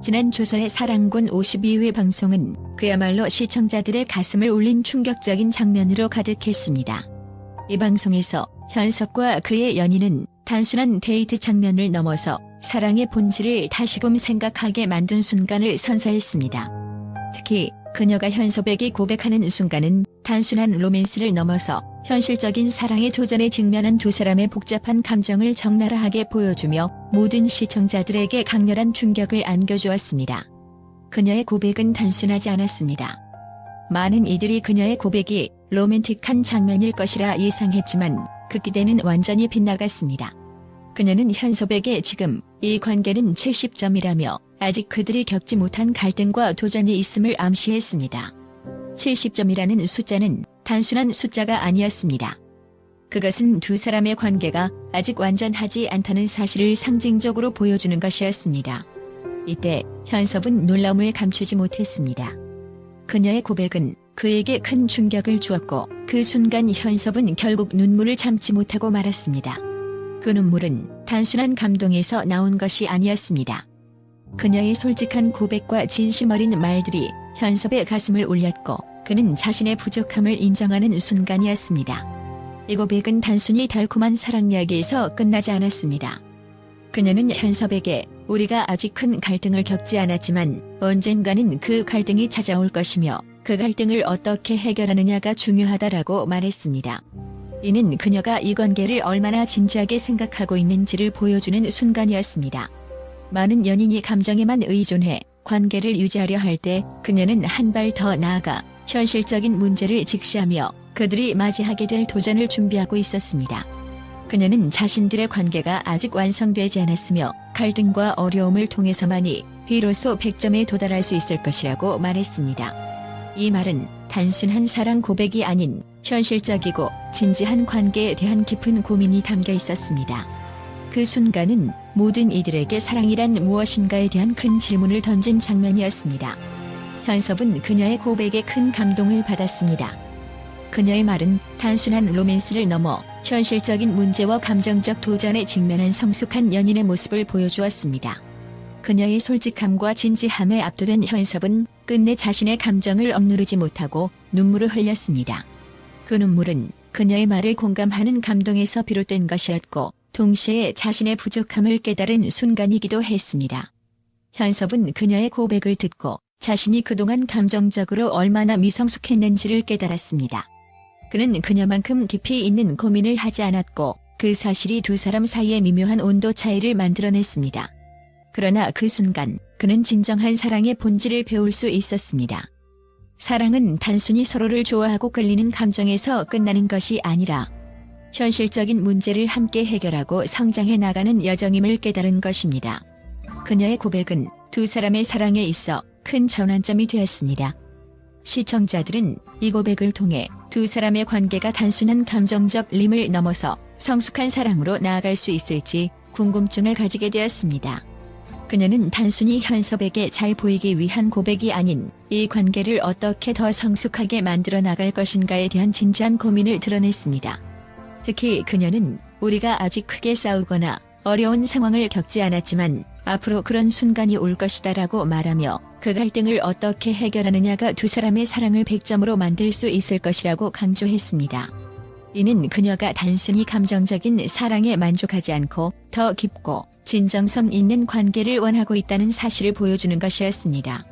지난 조선의 사랑군 52회 방송은 그야말로 시청자들의 가슴을 울린 충격적인 장면으로 가득했습니다. 이 방송에서 현섭과 그의 연인은 단순한 데이트 장면을 넘어서 사랑의 본질을 다시금 생각하게 만든 순간을 선사했습니다. 특히 그녀가 현섭에게 고백하는 순간은 단순한 로맨스를 넘어서 현실적인 사랑의 도전에 직면한 두 사람의 복잡한 감정을 적나라하게 보여주며 모든 시청자들에게 강렬한 충격을 안겨주었습니다. 그녀의 고백은 단순하지 않았습니다. 많은 이들이 그녀의 고백이 로맨틱한 장면일 것이라 예상했지만 그 기대는 완전히 빗나갔습니다. 그녀는 현섭에게 지금 이 관계는 70점이라며 아직 그들이 겪지 못한 갈등과 도전이 있음을 암시했습니다. 70점이라는 숫자는 단순한 숫자가 아니었습니다. 그것은 두 사람의 관계가 아직 완전하지 않다는 사실을 상징적으로 보여주는 것이었습니다. 이때 현섭은 놀라움을 감추지 못했습니다. 그녀의 고백은 그에게 큰 충격을 주었고 그 순간 현섭은 결국 눈물을 참지 못하고 말았습니다. 그 눈물은 단순한 감동에서 나온 것이 아니었습니다. 그녀의 솔직한 고백과 진심 어린 말들이 현섭의 가슴을 울렸고 그는 자신의 부족함을 인정하는 순간이었습니다. 이 고백은 단순히 달콤한 사랑 이야기에서 끝나지 않았습니다. 그녀는 현섭에게 우리가 아직 큰 갈등을 겪지 않았지만 언젠가는 그 갈등이 찾아올 것이며 그 갈등을 어떻게 해결하느냐가 중요하다라고 말했습니다. 이는 그녀가 이 관계를 얼마나 진지하게 생각하고 있는지를 보여주는 순간이었습니다. 많은 연인이 감정에만 의존해 관계를 유지하려 할 때 그녀는 한 발 더 나아가 현실적인 문제를 직시하며 그들이 맞이하게 될 도전을 준비하고 있었습니다. 그녀는 자신들의 관계가 아직 완성되지 않았으며 갈등과 어려움을 통해서만이 비로소 100점에 도달할 수 있을 것이라고 말했습니다. 이 말은 단순한 사랑 고백이 아닌 현실적이고 진지한 관계에 대한 깊은 고민이 담겨 있었습니다. 그 순간은 모든 이들에게 사랑이란 무엇인가에 대한 큰 질문을 던진 장면이었습니다. 현섭은 그녀의 고백에 큰 감동을 받았습니다. 그녀의 말은 단순한 로맨스를 넘어 현실적인 문제와 감정적 도전에 직면한 성숙한 연인의 모습을 보여주었습니다. 그녀의 솔직함과 진지함에 압도된 현섭은 끝내 자신의 감정을 억누르지 못하고 눈물을 흘렸습니다. 그 눈물은 그녀의 말을 공감하는 감동에서 비롯된 것이었고 동시에 자신의 부족함을 깨달은 순간이기도 했습니다. 현섭은 그녀의 고백을 듣고 자신이 그동안 감정적으로 얼마나 미성숙했는지를 깨달았습니다. 그는 그녀만큼 깊이 있는 고민을 하지 않았고 그 사실이 두 사람 사이의 미묘한 온도 차이를 만들어냈습니다. 그러나 그 순간 그는 진정한 사랑의 본질을 배울 수 있었습니다. 사랑은 단순히 서로를 좋아하고 끌리는 감정에서 끝나는 것이 아니라 현실적인 문제를 함께 해결하고 성장해 나가는 여정임을 깨달은 것입니다. 그녀의 고백은 두 사람의 사랑에 있어 큰 전환점이 되었습니다. 시청자들은 이 고백을 통해 두 사람의 관계가 단순한 감정적 림을 넘어서 성숙한 사랑으로 나아갈 수 있을지 궁금증을 가지게 되었습니다. 그녀는 단순히 현섭에게 잘 보이기 위한 고백이 아닌 이 관계를 어떻게 더 성숙하게 만들어 나갈 것인가에 대한 진지한 고민을 드러냈습니다. 특히 그녀는 우리가 아직 크게 싸우거나 어려운 상황을 겪지 않았지만 앞으로 그런 순간이 올 것이다라고 말하며 그 갈등을 어떻게 해결하느냐가 두 사람의 사랑을 100점으로 만들 수 있을 것이라고 강조했습니다. 이는 그녀가 단순히 감정적인 사랑에 만족하지 않고 더 깊고 진정성 있는 관계를 원하고 있다는 사실을 보여주는 것이었습니다.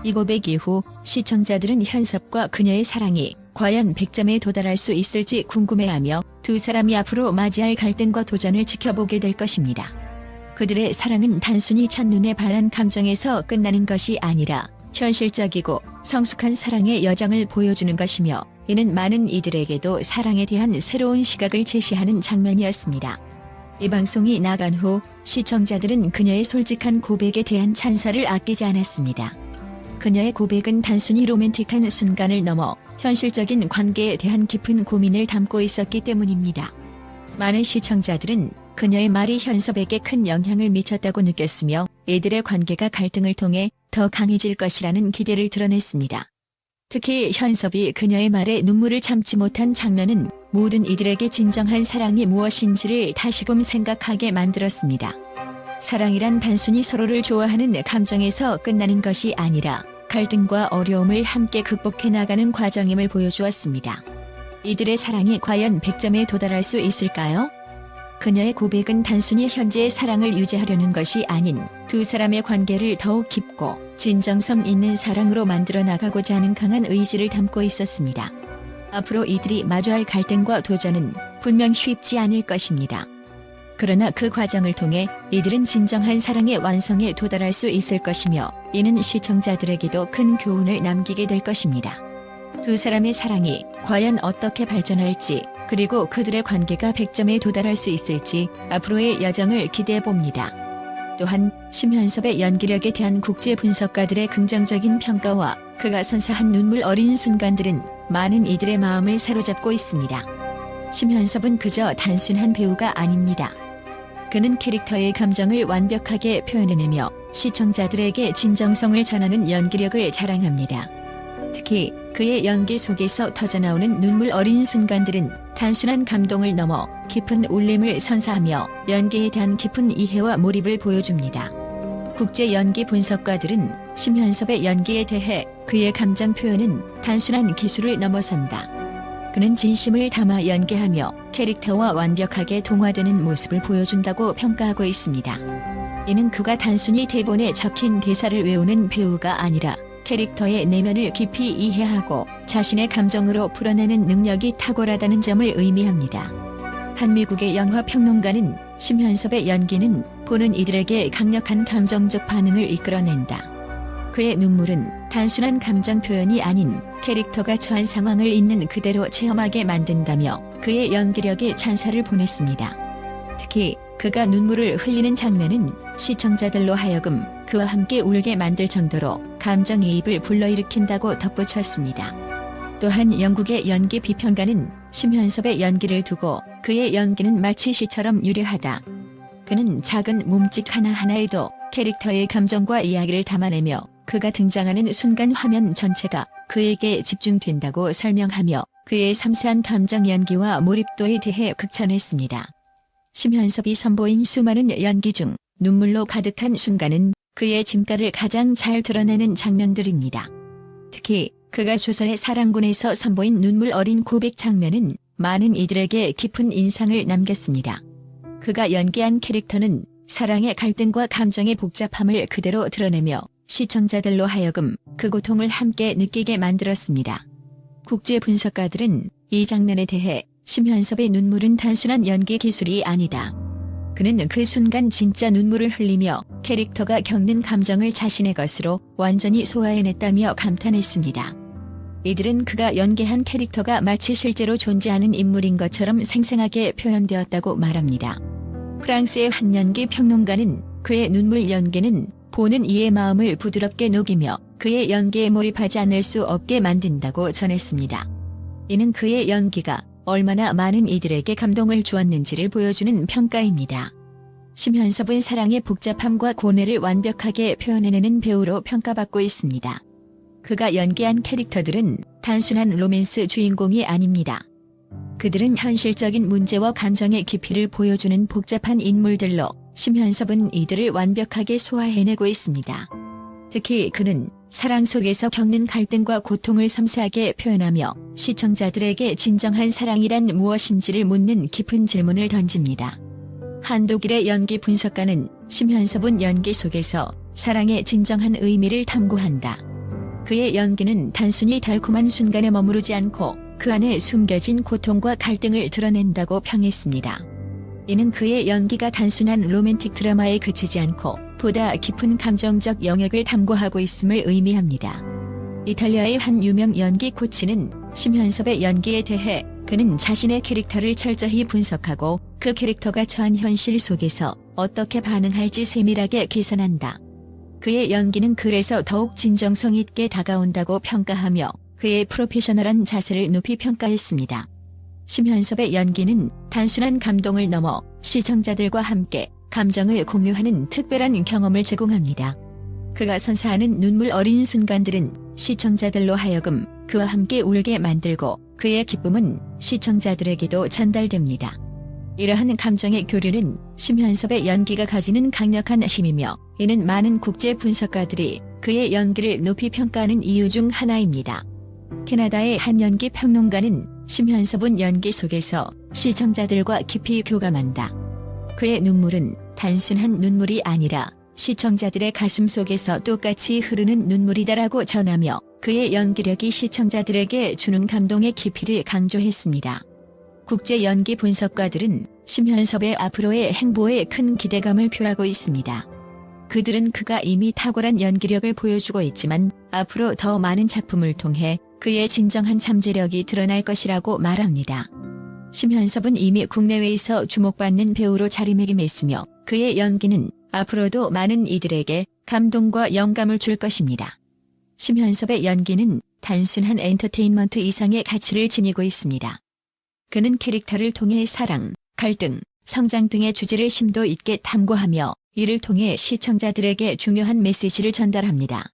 이 고백 이후 시청자들은 현섭과 그녀의 사랑이 과연 100점에 도달할 수 있을지 궁금해하며 두 사람이 앞으로 맞이할 갈등과 도전을 지켜보게 될 것입니다. 그들의 사랑은 단순히 첫눈에 반한 감정에서 끝나는 것이 아니라 현실적이고 성숙한 사랑의 여정을 보여주는 것이며 이는 많은 이들에게도 사랑에 대한 새로운 시각을 제시하는 장면이었습니다. 이 방송이 나간 후 시청자들은 그녀의 솔직한 고백에 대한 찬사를 아끼지 않았습니다. 그녀의 고백은 단순히 로맨틱한 순간을 넘어 현실적인 관계에 대한 깊은 고민을 담고 있었기 때문입니다. 많은 시청자들은 그녀의 말이 현섭에게 큰 영향을 미쳤다고 느꼈으며 이들의 관계가 갈등을 통해 더 강해질 것이라는 기대를 드러냈습니다. 특히 현섭이 그녀의 말에 눈물을 참지 못한 장면은 모든 이들에게 진정한 사랑이 무엇인지를 다시금 생각하게 만들었습니다. 사랑이란 단순히 서로를 좋아하는 감정에서 끝나는 것이 아니라 갈등과 어려움을 함께 극복해 나가는 과정임을 보여주었습니다. 이들의 사랑이 과연 100점에 도달할 수 있을까요? 그녀의 고백은 단순히 현재의 사랑을 유지하려는 것이 아닌 두 사람의 관계를 더욱 깊고 진정성 있는 사랑으로 만들어 나가고자 하는 강한 의지를 담고 있었습니다. 앞으로 이들이 마주할 갈등과 도전은 분명 쉽지 않을 것입니다. 그러나 그 과정을 통해 이들은 진정한 사랑의 완성에 도달할 수 있을 것이며 이는 시청자들에게도 큰 교훈을 남기게 될 것입니다. 두 사람의 사랑이 과연 어떻게 발전할지 그리고 그들의 관계가 100점에 도달할 수 있을지 앞으로의 여정을 기대해 봅니다. 또한 심현섭의 연기력에 대한 국제 분석가들의 긍정적인 평가와 그가 선사한 눈물 어린 순간들은 많은 이들의 마음을 사로잡고 있습니다. 심현섭은 그저 단순한 배우가 아닙니다. 그는 캐릭터의 감정을 완벽하게 표현해내며 시청자들에게 진정성을 전하는 연기력을 자랑합니다. 특히 그의 연기 속에서 터져나오는 눈물 어린 순간들은 단순한 감동을 넘어 깊은 울림을 선사하며 연기에 대한 깊은 이해와 몰입을 보여줍니다. 국제 연기 분석가들은 심현섭의 연기에 대해 그의 감정 표현은 단순한 기술을 넘어선다. 그는 진심을 담아 연기하며 캐릭터와 완벽하게 동화되는 모습을 보여준다고 평가하고 있습니다. 이는 그가 단순히 대본에 적힌 대사를 외우는 배우가 아니라 캐릭터의 내면을 깊이 이해하고 자신의 감정으로 풀어내는 능력이 탁월하다는 점을 의미합니다. 한 미국의 영화 평론가는 심현섭의 연기는 보는 이들에게 강력한 감정적 반응을 이끌어낸다. 그의 눈물은 단순한 감정 표현이 아닌 캐릭터가 처한 상황을 있는 그대로 체험하게 만든다며 그의 연기력에 찬사를 보냈습니다. 특히 그가 눈물을 흘리는 장면은 시청자들로 하여금 그와 함께 울게 만들 정도로 감정이입을 불러일으킨다고 덧붙였습니다. 또한 영국의 연기 비평가는 심현섭의 연기를 두고 그의 연기는 마치 시처럼 유려하다. 그는 작은 몸짓 하나하나에도 캐릭터의 감정과 이야기를 담아내며 그가 등장하는 순간 화면 전체가 그에게 집중된다고 설명하며 그의 섬세한 감정 연기와 몰입도에 대해 극찬했습니다. 심현섭이 선보인 수많은 연기 중 눈물로 가득한 순간은 그의 진가를 가장 잘 드러내는 장면들입니다. 특히 그가 조선의 사랑군에서 선보인 눈물 어린 고백 장면은 많은 이들에게 깊은 인상을 남겼습니다. 그가 연기한 캐릭터는 사랑의 갈등과 감정의 복잡함을 그대로 드러내며 시청자들로 하여금 그 고통을 함께 느끼게 만들었습니다. 국제 분석가들은 이 장면에 대해 심현섭의 눈물은 단순한 연기 기술이 아니다. 그는 그 순간 진짜 눈물을 흘리며 캐릭터가 겪는 감정을 자신의 것으로 완전히 소화해냈다며 감탄했습니다. 이들은 그가 연기한 캐릭터가 마치 실제로 존재하는 인물인 것처럼 생생하게 표현되었다고 말합니다. 프랑스의 한 연기 평론가는 그의 눈물 연기는 보는 이의 마음을 부드럽게 녹이며 그의 연기에 몰입하지 않을 수 없게 만든다고 전했습니다. 이는 그의 연기가 얼마나 많은 이들에게 감동을 주었는지를 보여주는 평가입니다. 심현섭은 사랑의 복잡함과 고뇌를 완벽하게 표현해내는 배우로 평가받고 있습니다. 그가 연기한 캐릭터들은 단순한 로맨스 주인공이 아닙니다. 그들은 현실적인 문제와 감정의 깊이를 보여주는 복잡한 인물들로 심현섭은 이들을 완벽하게 소화해내고 있습니다. 특히 그는 사랑 속에서 겪는 갈등과 고통을 섬세하게 표현하며 시청자들에게 진정한 사랑이란 무엇인지를 묻는 깊은 질문을 던집니다. 한 독일의 연기 분석가는 심현섭은 연기 속에서 사랑의 진정한 의미를 탐구한다. 그의 연기는 단순히 달콤한 순간에 머무르지 않고 그 안에 숨겨진 고통과 갈등을 드러낸다고 평했습니다. 이는 그의 연기가 단순한 로맨틱 드라마에 그치지 않고 보다 깊은 감정적 영역을 탐구하고 있음을 의미합니다. 이탈리아의 한 유명 연기 코치는 심현섭의 연기에 대해 그는 자신의 캐릭터를 철저히 분석하고 그 캐릭터가 처한 현실 속에서 어떻게 반응할지 세밀하게 계산한다. 그의 연기는 그래서 더욱 진정성 있게 다가온다고 평가하며 그의 프로페셔널한 자세를 높이 평가했습니다. 심현섭의 연기는 단순한 감동을 넘어 시청자들과 함께 감정을 공유하는 특별한 경험을 제공합니다. 그가 선사하는 눈물 어린 순간들은 시청자들로 하여금 그와 함께 울게 만들고 그의 기쁨은 시청자들에게도 전달됩니다. 이러한 감정의 교류는 심현섭의 연기가 가지는 강력한 힘이며 이는 많은 국제 분석가들이 그의 연기를 높이 평가하는 이유 중 하나입니다. 캐나다의 한 연기 평론가는 심현섭은 연기 속에서 시청자들과 깊이 교감한다. 그의 눈물은 단순한 눈물이 아니라 시청자들의 가슴 속에서 똑같이 흐르는 눈물이다라고 전하며 그의 연기력이 시청자들에게 주는 감동의 깊이를 강조했습니다. 국제 연기 분석가들은 심현섭의 앞으로의 행보에 큰 기대감을 표하고 있습니다. 그들은 그가 이미 탁월한 연기력을 보여주고 있지만 앞으로 더 많은 작품을 통해 그의 진정한 잠재력이 드러날 것이라고 말합니다. 심현섭은 이미 국내외에서 주목받는 배우로 자리매김했으며 그의 연기는 앞으로도 많은 이들에게 감동과 영감을 줄 것입니다. 심현섭의 연기는 단순한 엔터테인먼트 이상의 가치를 지니고 있습니다. 그는 캐릭터를 통해 사랑, 갈등, 성장 등의 주제를 심도 있게 탐구하며 이를 통해 시청자들에게 중요한 메시지를 전달합니다.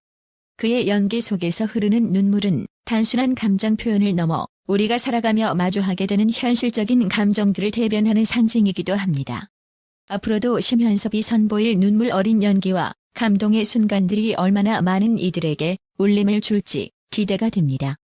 그의 연기 속에서 흐르는 눈물은 단순한 감정 표현을 넘어 우리가 살아가며 마주하게 되는 현실적인 감정들을 대변하는 상징이기도 합니다. 앞으로도 심현섭이 선보일 눈물 어린 연기와 감동의 순간들이 얼마나 많은 이들에게 울림을 줄지 기대가 됩니다.